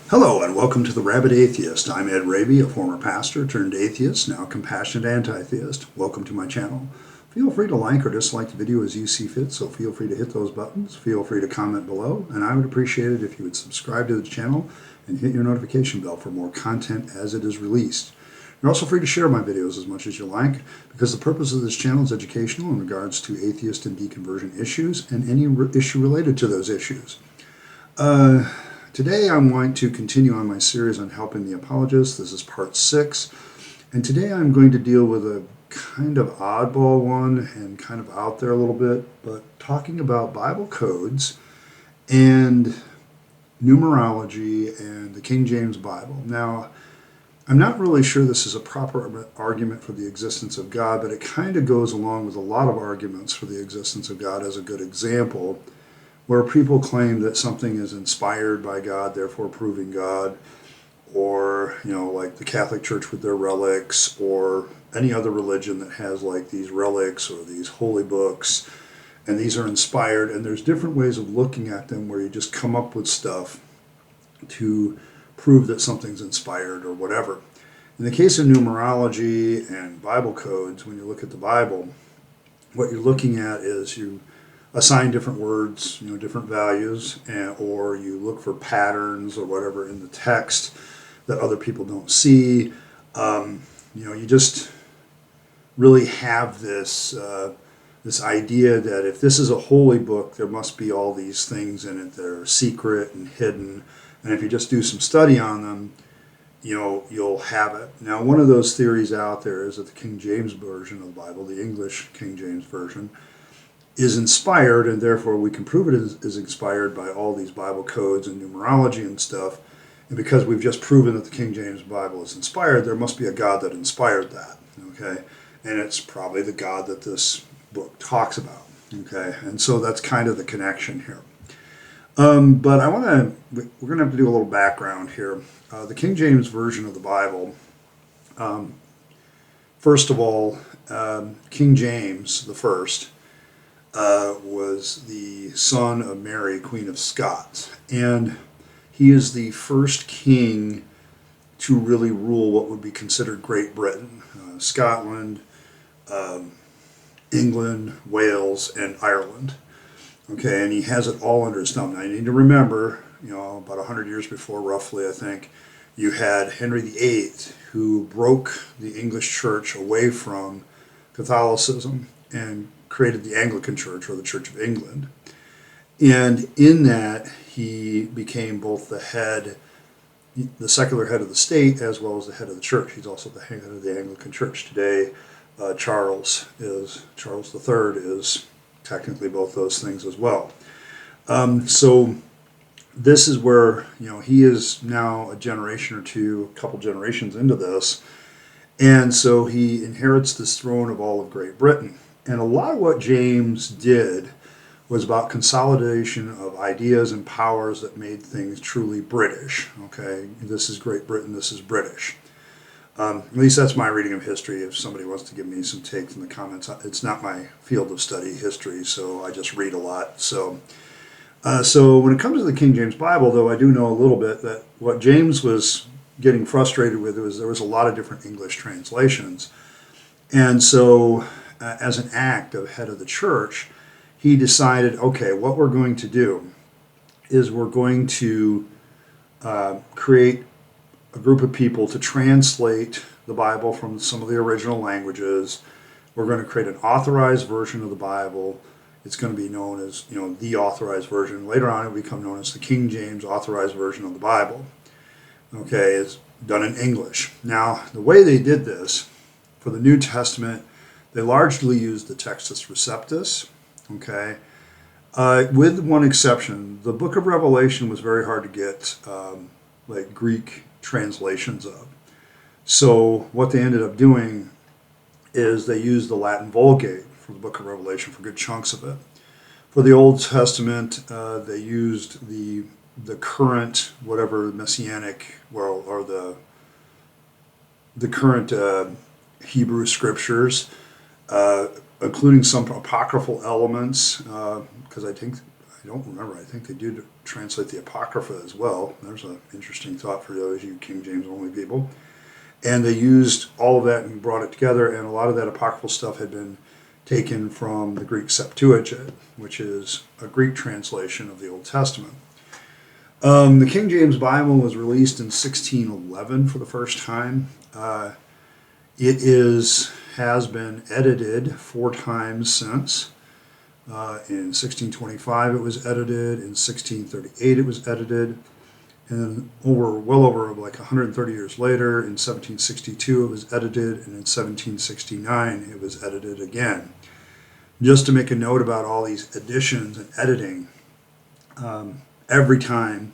Hello and welcome to the Rabyd Atheist. I'm Ed Rabyd, a former pastor turned atheist, now compassionate anti-theist. Welcome to my channel. Feel free to like or dislike the video as you see fit, so feel free to hit those buttons. Feel free to comment below, and I would appreciate it if you would subscribe to the channel and hit your notification bell for more content as it is released. You're also free to share my videos as much as you like, because the purpose of this channel is educational in regards to atheist and deconversion issues and any issue related to those issues. Today I'm going to continue on my series on helping the apologists. This is part 6, and today I'm going to deal with a kind of oddball one and kind of out there a little bit, but talking about Bible codes and numerology and the King James Bible. Now, I'm not really sure this is a proper argument for the existence of God, but it kind of goes along with a lot of arguments for the existence of God as a good example, where people claim that something is inspired by God, therefore proving God, or, like the Catholic Church with their relics, or any other religion that has like these relics or these holy books, and these are inspired, and there's different ways of looking at them where you just come up with stuff to prove that something's inspired or whatever. In the case of numerology and Bible codes, when you look at the Bible, what you're looking at is you assign different words, different values, or you look for patterns or whatever in the text that other people don't see. You just really have this this idea that if this is a holy book, there must be all these things in it that are secret and hidden, and if you just do some study on them, you'll have it. Now, one of those theories out there is that the King James Version of the Bible, the English King James Version, is inspired, and therefore we can prove it is inspired by all these Bible codes and numerology and stuff. And because we've just proven that the King James Bible is inspired, there must be a God that inspired that, okay? And it's probably the God that this book talks about, okay? And so that's kind of the connection here. But we're going to have to do a little background here. The King James Version of the Bible, first of all, King James the First, was the son of Mary, Queen of Scots, and he is the first king to really rule what would be considered Great Britain, Scotland, England, Wales, and Ireland. Okay, and he has it all under his thumb. Now you need to remember, about 100 years before, roughly, I think, you had Henry VIII, who broke the English church away from Catholicism and created the Anglican Church, or the Church of England. And in that, he became both the secular head of the state, as well as the head of the church. He's also the head of the Anglican Church. Today, Charles III is technically both those things as well. So this is where, he is now a generation or two, a couple generations into this. And so he inherits this throne of all of Great Britain. And a lot of what James did was about consolidation of ideas and powers that made things truly British. Okay, this is Great Britain, this is British. At least that's my reading of history. If somebody wants to give me some takes in the comments, it's not my field of study, history, so I just read a lot. So when it comes to the King James Bible, though, I do know a little bit that what James was getting frustrated with was there was a lot of different English translations. And so as an act of head of the church, he decided, okay, what we're going to do is we're going to create a group of people to translate the Bible from some of the original languages. We're going to create an authorized version of the Bible. It's going to be known as, the authorized version. Later on, it will become known as the King James authorized version of the Bible. Okay, it's done in English. Now, the way they did this for the New Testament, they largely used the Textus Receptus, okay? With one exception, the book of Revelation was very hard to get like Greek translations of. So what they ended up doing is they used the Latin Vulgate for the book of Revelation for good chunks of it. For the Old Testament, they used the current, whatever messianic, or the current Hebrew scriptures, including some apocryphal elements, because I think I don't remember. I think they do translate the Apocrypha as well. There's an interesting thought for those you King James only people. And they used all of that and brought it together, and a lot of that apocryphal stuff had been taken from the Greek Septuagint, which is a Greek translation of the Old Testament. The King James Bible was released in 1611 for the first time. Has been edited 4 times since. In 1625 it was edited, in 1638 it was edited, and then well over like 130 years later, in 1762 it was edited, and in 1769 it was edited again. Just to make a note about all these editions and editing, every time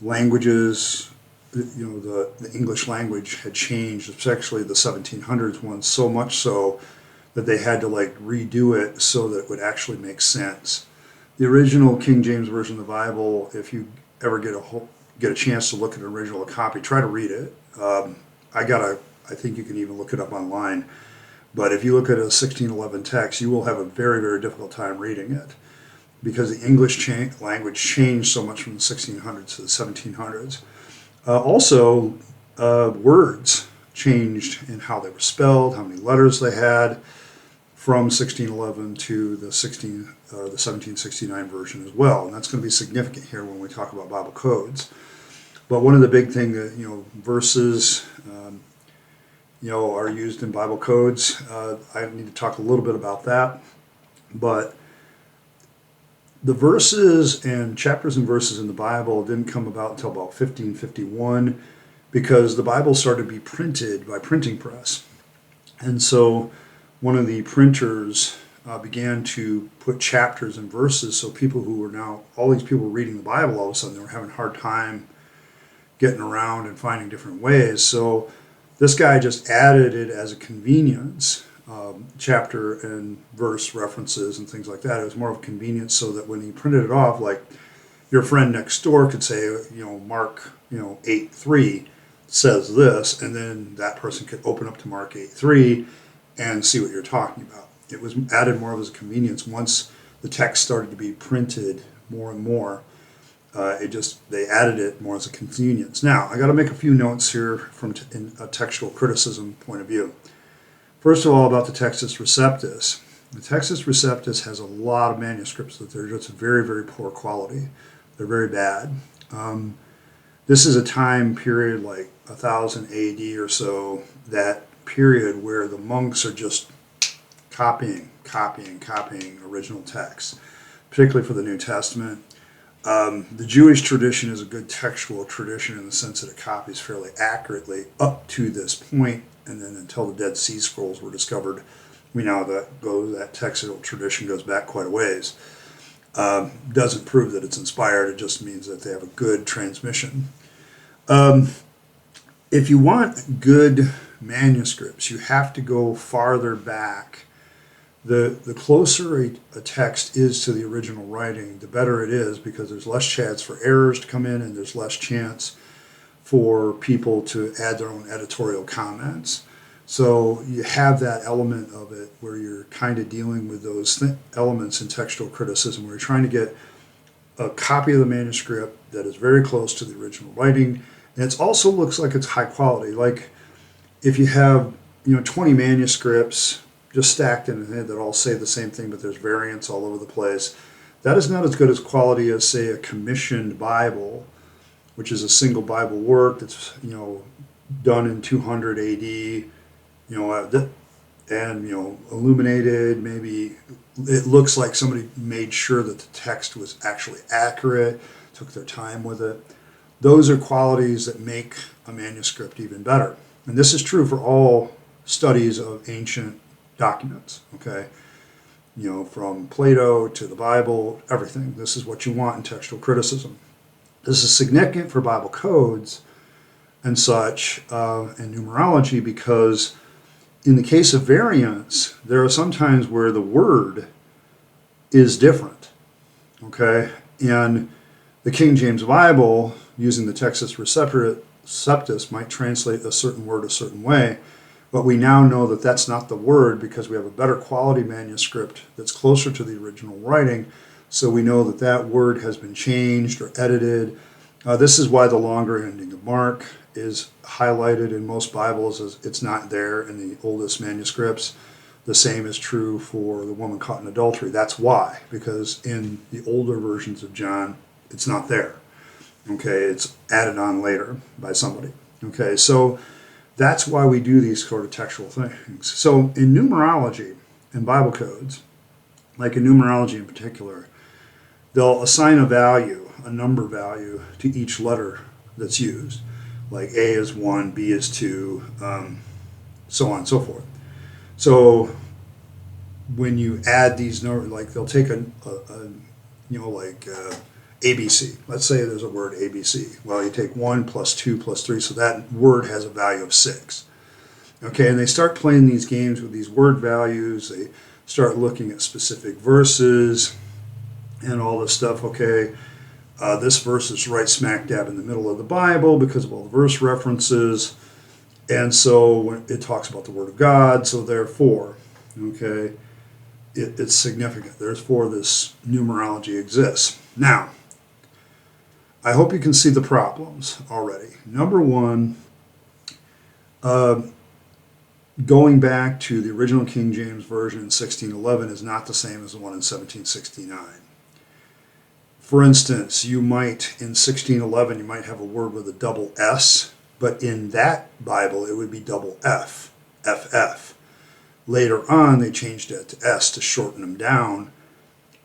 languages, the English language had changed, especially the 1700s one, so much so that they had to like redo it so that it would actually make sense. The original King James Version of the Bible, if you ever get a chance to look at an original copy, try to read it. I think you can even look it up online. But if you look at a 1611 text, you will have a very, very difficult time reading it, because the English language changed so much from the 1600s to the 1700s. Also, words changed in how they were spelled, how many letters they had, from 1611 to the 1769 version as well. And that's going to be significant here when we talk about Bible codes. But one of the big things that, verses, are used in Bible codes. I need to talk a little bit about that. But the verses and chapters and verses in the Bible didn't come about until about 1551, because the Bible started to be printed by printing press. And so one of the printers began to put chapters and verses, so people who were now, all these people reading the Bible, all of a sudden they were having a hard time getting around and finding different ways. So this guy just added it as a convenience, chapter and verse references and things like that. It was more of a convenience, so that when he printed it off, like your friend next door could say, Mark, 8:3 says this, and then that person could open up to Mark 8:3 and see what you're talking about. It was added more of as a convenience. Once the text started to be printed more and more, they added it more as a convenience. Now, I got to make a few notes here from a textual criticism point of view. First of all, about the Textus Receptus. The Textus Receptus has a lot of manuscripts that they're just very, very poor quality. They're very bad. This is a time period like 1000 AD or so, that period where the monks are just copying original texts, particularly for the New Testament. The Jewish tradition is a good textual tradition in the sense that it copies fairly accurately up to this point, and then until the Dead Sea Scrolls were discovered, we know that textual tradition goes back quite a ways. Doesn't prove that it's inspired, it just means that they have a good transmission. If you want good manuscripts, you have to go farther back. The closer a text is to the original writing, the better it is, because there's less chance for errors to come in, and there's less chance for people to add their own editorial comments. So you have that element of it where you're kind of dealing with those elements in textual criticism, where you're trying to get a copy of the manuscript that is very close to the original writing, and it also looks like it's high quality. Like if you have 20 manuscripts just stacked in a head that all say the same thing, but there's variants all over the place, that is not as good as quality as, say, a commissioned Bible, which is a single Bible work that's done in 200 AD, and illuminated. Maybe it looks like somebody made sure that the text was actually accurate, took their time with it. Those are qualities that make a manuscript even better. And this is true for all studies of ancient documents, okay? From Plato to the Bible, everything. This is what you want in textual criticism. This is significant for Bible codes and such, and numerology, because in the case of variants, there are some times where the word is different, okay? And the King James Bible, using the Textus Receptus, might translate a certain word a certain way, but we now know that that's not the word, because we have a better quality manuscript that's closer to the original writing So we know that that word has been changed or edited. This is why the longer ending of Mark is highlighted in most Bibles, as it's not there in the oldest manuscripts. The same is true for the woman caught in adultery. That's why, because in the older versions of John, it's not there. Okay, it's added on later by somebody. Okay, so that's why we do these sort of textual things. So in numerology and Bible codes, like in numerology in particular, they'll assign a value, a number value, to each letter that's used. Like A is 1, B is 2, so on and so forth. So when you add these numbers, like they'll take ABC. Let's say there's a word ABC. Well, you take 1 plus 2 plus 3, so that word has a value of 6. Okay, and they start playing these games with these word values. They start looking at specific verses and all this stuff. Okay, this verse is right smack dab in the middle of the Bible because of all the verse references. And so when it talks about the Word of God, so therefore, okay, it's significant. Therefore, this numerology exists. Now, I hope you can see the problems already. Number one, going back to the original King James Version in 1611 is not the same as the one in 1769. For instance, you might, in 1611, you might have a word with a double S, but in that Bible, it would be double F, FF. Later on, they changed it to S to shorten them down,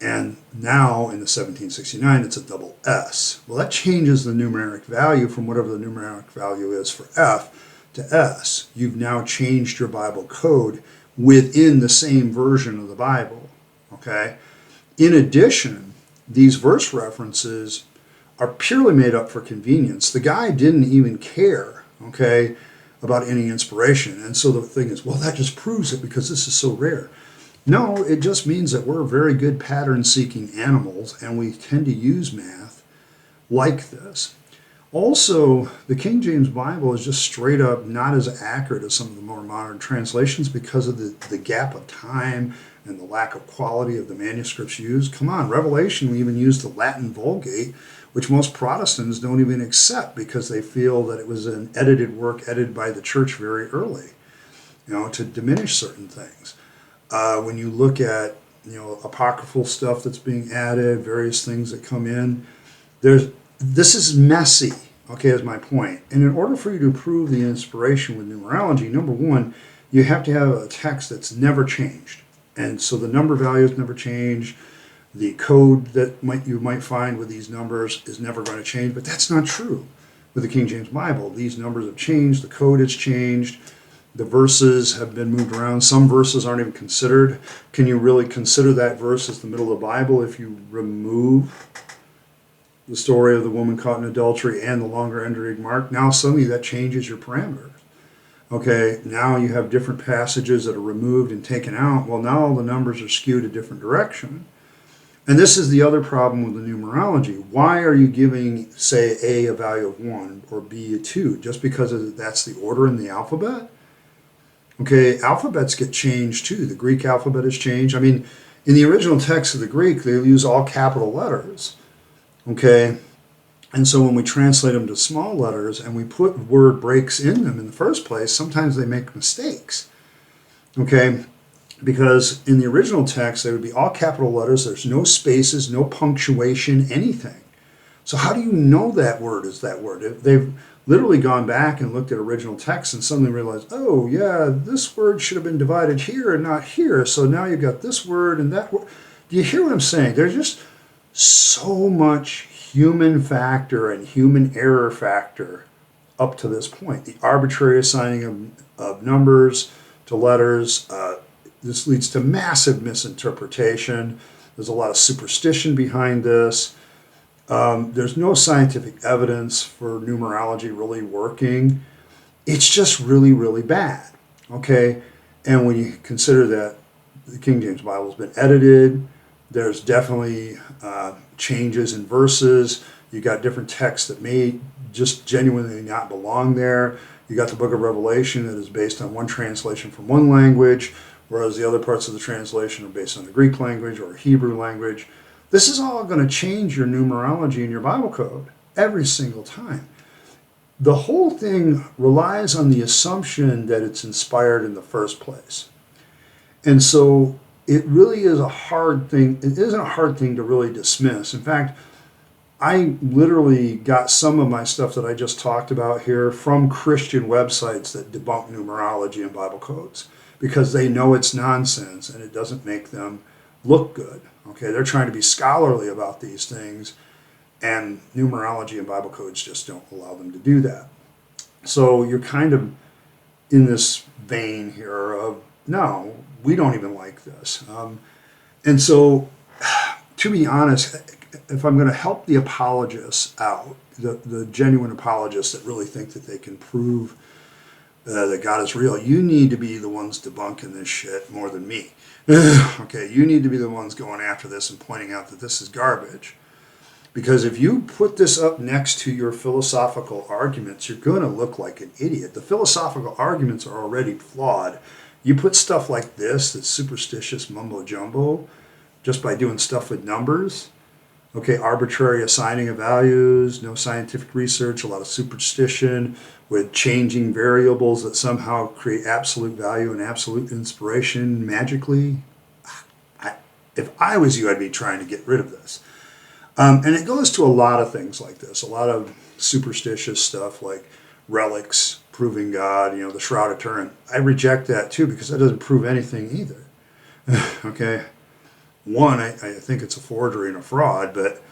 and now in the 1769, it's a double S. Well, that changes the numeric value from whatever the numeric value is for F to S. You've now changed your Bible code within the same version of the Bible, okay? In addition, these verse references are purely made up for convenience. The guy didn't even care, okay, about any inspiration. And so the thing is, well, that just proves it because this is so rare. No, it just means that we're very good pattern-seeking animals, and we tend to use math like this. Also, the King James Bible is just straight up not as accurate as some of the more modern translations because of the gap of time and the lack of quality of the manuscripts used. Come on, Revelation, we even used the Latin Vulgate, which most Protestants don't even accept because they feel that it was an edited work edited by the church very early, to diminish certain things. When you look at, apocryphal stuff that's being added, various things that come in, this is messy, okay, is my point. And in order for you to prove the inspiration with numerology, number one, you have to have a text that's never changed. And so the number values never change. The code that you might find with these numbers is never going to change, but that's not true with the King James Bible. These numbers have changed, the code has changed, the verses have been moved around. Some verses aren't even considered. Can you really consider that verse as the middle of the Bible if you remove the story of the woman caught in adultery and the longer ending Mark? Now suddenly that changes your parameters. Okay, now you have different passages that are removed and taken out. Well, now all the numbers are skewed a different direction. And this is the other problem with the numerology. Why are you giving, say, A a value of 1 or B a 2? Just because that's the order in the alphabet? Okay, alphabets get changed too. The Greek alphabet has changed. I mean, in the original text of the Greek, they use all capital letters. Okay, and so when we translate them to small letters and we put word breaks in them in the first place, sometimes they make mistakes. Okay, because in the original text, they would be all capital letters. There's no spaces, no punctuation, anything. So how do you know that word is that word? They've literally gone back and looked at original text and suddenly realized, oh, yeah, this word should have been divided here and not here. So now you've got this word and that word. Do you hear what I'm saying? There's just so much human factor and human error factor up to this point. The arbitrary assigning of numbers to letters, this leads to massive misinterpretation. There's a lot of superstition behind this. There's no scientific evidence for numerology really working. It's just really, really bad. Okay? And when you consider that the King James Bible has been edited, there's definitely changes in verses. You got different texts that may just genuinely not belong there. You got the book of Revelation that is based on one translation from one language, whereas the other parts of the translation are based on the Greek language or Hebrew language. This is all going to change your numerology and your Bible code every single time. The whole thing relies on the assumption that it's inspired in the first place. And so it really is a hard thing. It isn't a hard thing to really dismiss. In fact, I literally got some of my stuff that I just talked about here from Christian websites that debunk numerology and Bible codes because they know it's nonsense and it doesn't make them look good. Okay, they're trying to be scholarly about these things, and numerology and Bible codes just don't allow them to do that. So you're kind of in this vein here of, no, we don't even like this. And so, to be honest, if I'm going to help the apologists out, the genuine apologists that really think that they can prove that God is real, you need to be the ones debunking this shit more than me. Okay, you need to be the ones going after this and pointing out that this is garbage. Because if you put this up next to your philosophical arguments, you're going to look like an idiot. The philosophical arguments are already flawed. You put stuff like this, that's superstitious mumbo jumbo, just by doing stuff with numbers, okay, arbitrary assigning of values, no scientific research, a lot of superstition with changing variables that somehow create absolute value and absolute inspiration magically. If I was you, I'd be trying to get rid of this. And it goes to a lot of things like this, a lot of superstitious stuff like relics, proving God, the Shroud of Turin. I reject that too because that doesn't prove anything either. Okay? One, I think it's a forgery and a fraud, but,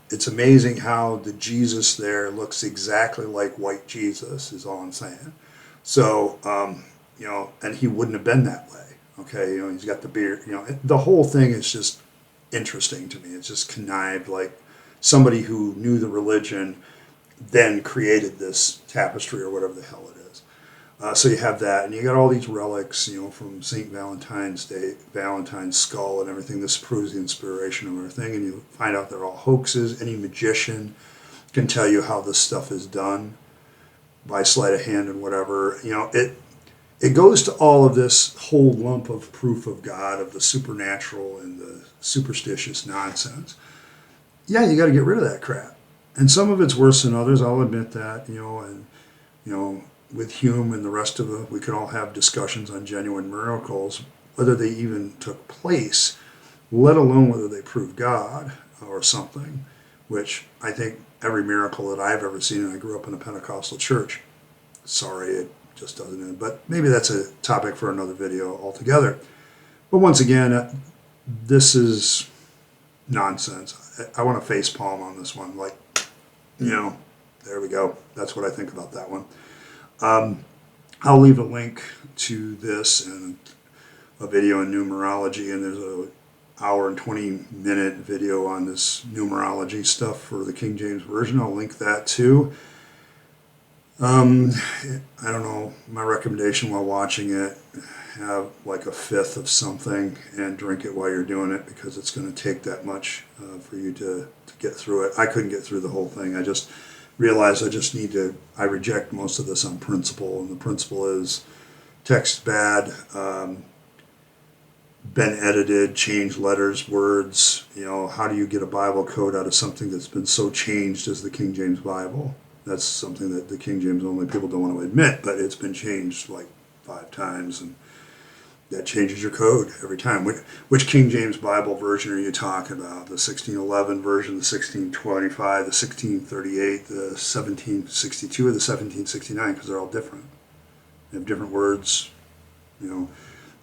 it's amazing how the Jesus there looks exactly like white Jesus, is all I'm saying. So, and he wouldn't have been that way. Okay? He's got the beard, the whole thing is just interesting to me. It's just connived, like somebody who knew the religion then created this tapestry or whatever the hell it is. So you have that, and you got all these relics, from St. Valentine's Day, Valentine's skull and everything. This proves the inspiration of everything, and you find out they're all hoaxes. Any magician can tell you how this stuff is done by sleight of hand and whatever. It goes to all of this whole lump of proof of God, of the supernatural and the superstitious nonsense. Yeah, you got to get rid of that crap. And some of it's worse than others, I'll admit that, with Hume and the rest of it, we could all have discussions on genuine miracles, whether they even took place, let alone whether they prove God or something, which I think every miracle that I've ever seen, and I grew up in a Pentecostal church, sorry, it just doesn't end. But maybe that's a topic for another video altogether. But once again, this is nonsense. I want to face palm on this one. There we go. That's what I think about that one. I'll leave a link to this and a video on numerology, and there's an hour and 20-minute video on this numerology stuff for the King James Version. I'll link that too. I don't know, my recommendation while watching it, have like a fifth of something and drink it while you're doing it, because it's going to take that much for you to get through it. I couldn't get through the whole thing. I just realized I reject most of this on principle, and the principle is text bad, been edited, changed letters, words. How do you get a Bible code out of something that's been so changed as the King James Bible? That's something that the King James only people don't want to admit, but it's been changed like 5 times, and that changes your code every time. Which King James Bible version are you talking about? The 1611 version, the 1625, the 1638, the 1762, or the 1769? Because they're all different. They have different words. And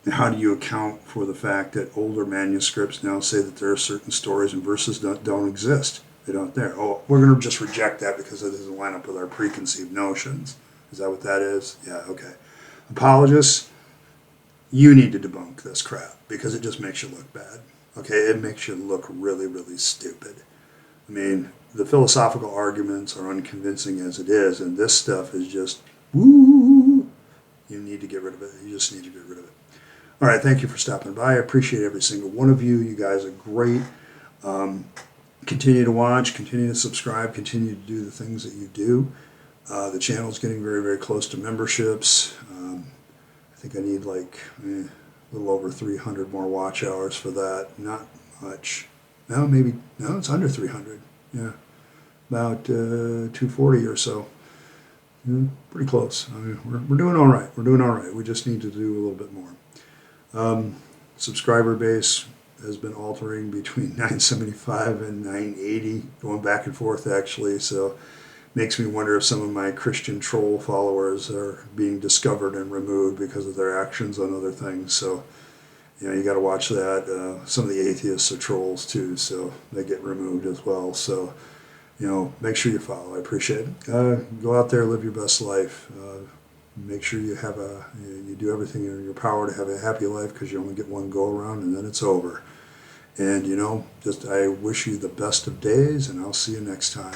how do you account for the fact that older manuscripts now say that there are certain stories and verses that don't exist? They don't there. Oh, we're going to just reject that because it doesn't line up with our preconceived notions. Is that what that is? Yeah, okay. Apologists, you need to debunk this crap because it just makes you look bad. Okay, it makes you look really, really stupid. I mean, the philosophical arguments are unconvincing as it is, and this stuff is just, woo, you need to get rid of it. You just need to get rid of it. All right, thank you for stopping by. I appreciate every single one of you. You guys are great. Continue to watch, continue to subscribe, continue to do the things that you do. The channel's getting very, very close to memberships. I think I need like a little over 300 more watch hours for that. Not much. No, maybe, no, it's under 300. Yeah, about 240 or so. Pretty close. I mean, we're doing all right. We're doing all right. We just need to do a little bit more. Subscriber base has been altering between 975 and 980, going back and forth actually. So makes me wonder if some of my Christian troll followers are being discovered and removed because of their actions on other things. So, you got to watch that. Some of the atheists are trolls too, so they get removed as well. So, make sure you follow. I appreciate it. Go out there, live your best life. Make sure you do everything in your power to have a happy life, because you only get one go around and then it's over. And I wish you the best of days, and I'll see you next time.